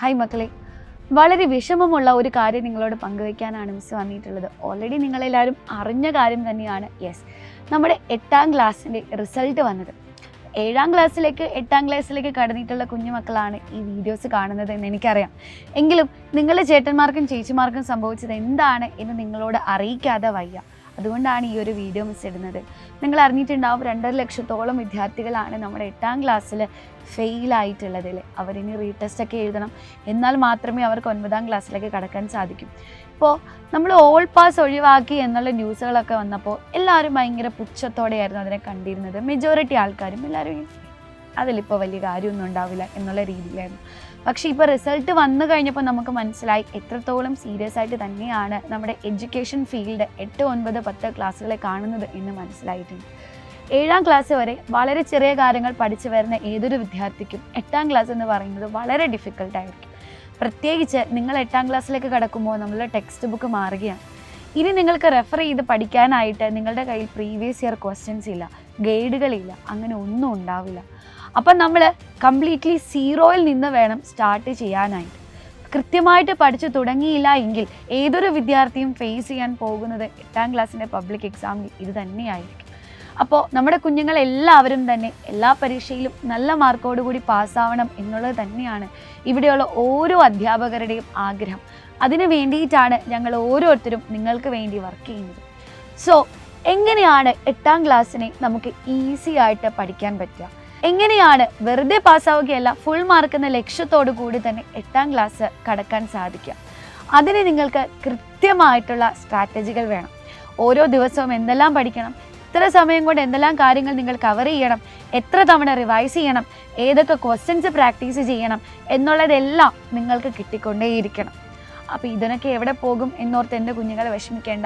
Hi മക്കളെ, വളരെ വിഷമമുള്ള ഒരു കാര്യം നിങ്ങളോട് പങ്കുവയ്ക്കാനാണ് മിസ് വന്നിട്ടുള്ളത്. ഓൾറെഡി നിങ്ങളെല്ലാവരും അറിഞ്ഞ കാര്യം തന്നെയാണ്. നമ്മുടെ 8ാം ക്ലാസ്സിൻ്റെ റിസൾട്ട് വന്നത്. 7ാം ക്ലാസ്സിലേക്ക് 8ാം ക്ലാസ്സിലേക്ക് കടന്നിട്ടുള്ള കുഞ്ഞുമക്കളാണ് ഈ വീഡിയോസ് കാണുന്നത് എന്ന് എനിക്കറിയാം. എങ്കിലും നിങ്ങളുടെ ചേട്ടന്മാർക്കും ചേച്ചിമാർക്കും സംഭവിച്ചത് എന്താണ് എന്ന് നിങ്ങളോട് അറിയിക്കാതെ വയ്യ. അതുകൊണ്ടാണ് ഈ ഒരു വീഡിയോ മിസ് ഇടുന്നത്. നിങ്ങൾ അറിഞ്ഞിട്ടുണ്ടാവും, 2.5 ലക്ഷത്തോളം വിദ്യാർത്ഥികളാണ് നമ്മുടെ 8ാം ക്ലാസ്സിൽ ഫെയിലായിട്ടുള്ളതിൽ. അവരിനി റീടെസ്റ്റ് ഒക്കെ എഴുതണം, എന്നാൽ മാത്രമേ അവർക്ക് 9ാം ക്ലാസ്സിലേക്ക് കടക്കാൻ സാധിക്കും. ഇപ്പോൾ നമ്മൾ ഓൾ പാസ് ഒഴിവാക്കി എന്നുള്ള ന്യൂസുകളൊക്കെ വന്നപ്പോൾ എല്ലാവരും ഭയങ്കര പുച്ഛത്തോടെയായിരുന്നു അതിനെ കണ്ടിരുന്നത്. മെജോറിറ്റി ആൾക്കാരും എല്ലാവരും അതിലിപ്പോൾ വലിയ കാര്യമൊന്നും ഉണ്ടാവില്ല എന്നുള്ള രീതിയിലായിരുന്നു. പക്ഷേ ഇപ്പോൾ റിസൾട്ട് വന്നു കഴിഞ്ഞപ്പോൾ നമുക്ക് മനസ്സിലായി എത്രത്തോളം സീരിയസ് ആയിട്ട് തന്നെയാണ് നമ്മുടെ എഡ്യൂക്കേഷൻ ഫീൽഡ് 8, 9, 10 ക്ലാസ്സുകളെ കാണുന്നത് എന്ന് മനസ്സിലായിട്ടുണ്ട്. 7ാം ക്ലാസ് വരെ വളരെ ചെറിയ കാര്യങ്ങൾ പഠിച്ചു വരുന്ന ഏതൊരു വിദ്യാർത്ഥിക്കും 8ാം ക്ലാസ് എന്ന് പറയുന്നത് വളരെ ഡിഫിക്കൽട്ടായിരിക്കും. പ്രത്യേകിച്ച് നിങ്ങൾ 8ാം ക്ലാസ്സിലേക്ക് കടക്കുമ്പോൾ നമ്മളുടെ ടെക്സ്റ്റ് ബുക്ക് മാറുകയാണ്. ഇനി നിങ്ങൾക്ക് റെഫർ ചെയ്ത് പഠിക്കാനായിട്ട് നിങ്ങളുടെ കയ്യിൽ പ്രീവിയസ് ഇയർ ക്വസ്റ്റ്യൻസ് ഇല്ല, ഗൈഡുകളില്ല, അങ്ങനെ ഒന്നും ഉണ്ടാവില്ല. അപ്പം നമ്മൾ കംപ്ലീറ്റ്ലി സീറോയിൽ നിന്ന് വേണം സ്റ്റാർട്ട് ചെയ്യാനായിട്ട്. കൃത്യമായിട്ട് പഠിച്ചു തുടങ്ങിയില്ല എങ്കിൽ ഏതൊരു വിദ്യാർത്ഥിയും ഫേസ് ചെയ്യാൻ പോകുന്നത് 8ാം ക്ലാസ്സിൻ്റെ പബ്ലിക് എക്സാമിൽ ഇത് തന്നെയായിരിക്കും. അപ്പോൾ നമ്മുടെ കുഞ്ഞുങ്ങളെല്ലാവരും തന്നെ എല്ലാ പരീക്ഷയിലും നല്ല മാർക്കോടുകൂടി പാസ്സാവണം എന്നുള്ളത് തന്നെയാണ് ഇവിടെയുള്ള ഓരോ അധ്യാപകരുടെയും ആഗ്രഹം. അതിനു വേണ്ടിയിട്ടാണ് ഞങ്ങൾ ഓരോരുത്തരും നിങ്ങൾക്ക് വേണ്ടി വർക്ക് ചെയ്യുന്നത്. സോ എങ്ങനെയാണ് 8ാം ക്ലാസ്സിനെ നമുക്ക് ഈസി ആയിട്ട് പഠിക്കാൻ പറ്റുക? എങ്ങനെയാണ് വെറുതെ പാസ്സാവുകയല്ല, ഫുൾ മാർക്ക് എന്ന ലക്ഷ്യത്തോടു കൂടി തന്നെ 8ാം ക്ലാസ് കടക്കാൻ സാധിക്കുക? അതിന് നിങ്ങൾക്ക് കൃത്യമായിട്ടുള്ള സ്ട്രാറ്റജികൾ വേണം. ഓരോ ദിവസവും എന്തെല്ലാം പഠിക്കണം, ഇത്ര സമയം കൊണ്ട് എന്തെല്ലാം കാര്യങ്ങൾ നിങ്ങൾ കവർ ചെയ്യണം, എത്ര തവണ റിവൈസ് ചെയ്യണം, ഏതൊക്കെ ക്വസ്റ്റ്യൻസ് പ്രാക്ടീസ് ചെയ്യണം എന്നുള്ളതെല്ലാം നിങ്ങൾക്ക് കിട്ടിക്കൊണ്ടേയിരിക്കണം. അപ്പോൾ ഇതിനൊക്കെ എവിടെ പോകും എന്നോർത്ത് എൻ്റെ കുഞ്ഞുങ്ങളെ വിഷമിക്കേണ്ട.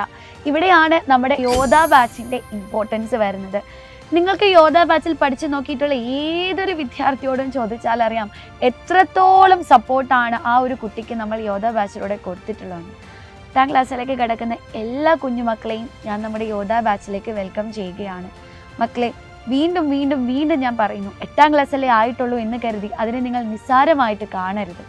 ഇവിടെയാണ് നമ്മുടെ യോധ ബാച്ചിൻ്റെ ഇമ്പോർട്ടൻസ് വരുന്നത്. നിങ്ങൾക്ക് യോധ ബാച്ചിൽ പഠിച്ചു നോക്കിയിട്ടുള്ള ഏതൊരു വിദ്യാർത്ഥിയോടും ചോദിച്ചാൽ അറിയാം എത്രത്തോളം സപ്പോർട്ടാണ് ആ ഒരു കുട്ടിക്ക് നമ്മൾ യോധ ബാച്ചിലൂടെ കൊടുത്തിട്ടുള്ളത്. 8ാം ക്ലാസ്സിലേക്ക് കിടക്കുന്ന എല്ലാ കുഞ്ഞുമക്കളെയും ഞാൻ നമ്മുടെ യോധ ബാച്ചിലേക്ക് വെൽക്കം ചെയ്യുകയാണ്. മക്കളെ, വീണ്ടും വീണ്ടും വീണ്ടും ഞാൻ പറയുന്നു, 8ാം ക്ലാസ്സിലേ ആയിട്ടുള്ളൂ എന്ന് കരുതി അതിനെ നിങ്ങൾ നിസ്സാരമായിട്ട് കാണരുത്.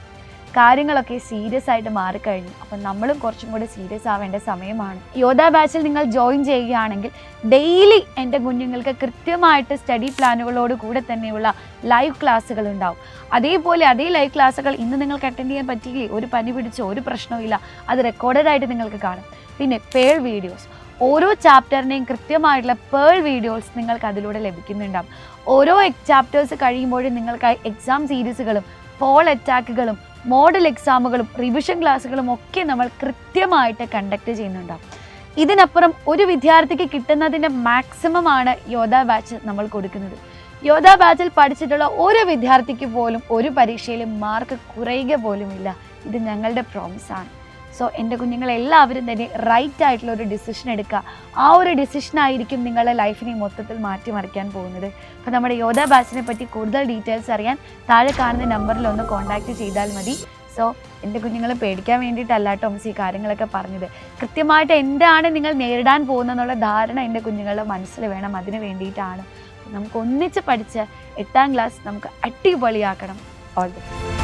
കാര്യങ്ങളൊക്കെ സീരിയസ് ആയിട്ട് മാറിക്കഴിഞ്ഞു. അപ്പം നമ്മളും കുറച്ചും കൂടി സീരിയസ് ആവേണ്ട സമയമാണ്. യോധ ബാച്ചിൽ നിങ്ങൾ ജോയിൻ ചെയ്യുകയാണെങ്കിൽ ഡെയിലി എൻ്റെ കുഞ്ഞുങ്ങൾക്ക് കൃത്യമായിട്ട് സ്റ്റഡി പ്ലാനുകളോട് കൂടെ തന്നെയുള്ള ലൈവ് ക്ലാസ്സുകൾ ഉണ്ടാവും. അതേപോലെ അതേ ലൈവ് ക്ലാസ്സുകൾ ഇന്ന് നിങ്ങൾക്ക് അറ്റൻഡ് ചെയ്യാൻ പറ്റിയില്ലേ, ഒരു പനി പിടിച്ചോ ഒരു പ്രശ്നവും അത് റെക്കോർഡായിട്ട് നിങ്ങൾക്ക് കാണും. പിന്നെ പേൾ വീഡിയോസ്, ഓരോ ചാപ്റ്ററിനെയും കൃത്യമായിട്ടുള്ള പേൾ വീഡിയോസ് നിങ്ങൾക്ക് അതിലൂടെ ലഭിക്കുന്നുണ്ടാവും. ഓരോ ചാപ്റ്റേഴ്സ് കഴിയുമ്പോഴും നിങ്ങൾക്കായി എക്സാം സീരീസുകളും പോൾ അറ്റാക്കുകളും മോഡൽ എക്സാമുകളും റിവിഷൻ ക്ലാസ്സുകളും ഒക്കെ നമ്മൾ കൃത്യമായിട്ട് കണ്ടക്ട് ചെയ്യുന്നുണ്ടാവും. ഇതിനപ്പുറം ഒരു വിദ്യാർത്ഥിക്ക് കിട്ടുന്നതിൻ്റെ മാക്സിമമാണ് യോധ ബാച്ച് നമ്മൾ കൊടുക്കുന്നത്. യോധ ബാച്ചിൽ പഠിച്ചിട്ടുള്ള ഒരു വിദ്യാർത്ഥിക്ക് പോലും ഒരു പരീക്ഷയിലും മാർക്ക് കുറയുക പോലുമില്ല. ഇത് ഞങ്ങളുടെ പ്രോമിസാണ്. സോ എൻ്റെ കുഞ്ഞുങ്ങളെല്ലാവരും തന്നെ റൈറ്റ് ആയിട്ടുള്ള ഒരു ഡിസിഷൻ എടുക്കുക. ആ ഒരു ഡിസിഷനായിരിക്കും നിങ്ങളുടെ ലൈഫിനെ മൊത്തത്തിൽ മാറ്റിമറിക്കാൻ പോകുന്നത്. അപ്പോൾ നമ്മുടെ യോധ ബാച്ചിനെ പറ്റി കൂടുതൽ ഡീറ്റെയിൽസ് അറിയാൻ താഴെ കാണുന്ന നമ്പറിൽ ഒന്ന് കോൺടാക്റ്റ് ചെയ്താൽ മതി. സോ എൻ്റെ കുഞ്ഞുങ്ങളെ പേടിക്കാൻ വേണ്ടിയിട്ടല്ല കേട്ടോ മിസ് ഈ കാര്യങ്ങളൊക്കെ പറഞ്ഞത്. കൃത്യമായിട്ട് എന്താണ് നിങ്ങൾ നേരിടാൻ പോകുന്നതെന്നുള്ള ധാരണ എൻ്റെ കുഞ്ഞുങ്ങളുടെ മനസ്സിൽ വേണം. അതിന് വേണ്ടിയിട്ടാണ് നമുക്ക് ഒന്നിച്ച് പഠിച്ച് 8ാം ക്ലാസ് നമുക്ക് അടിപൊളിയാക്കണം. All the best.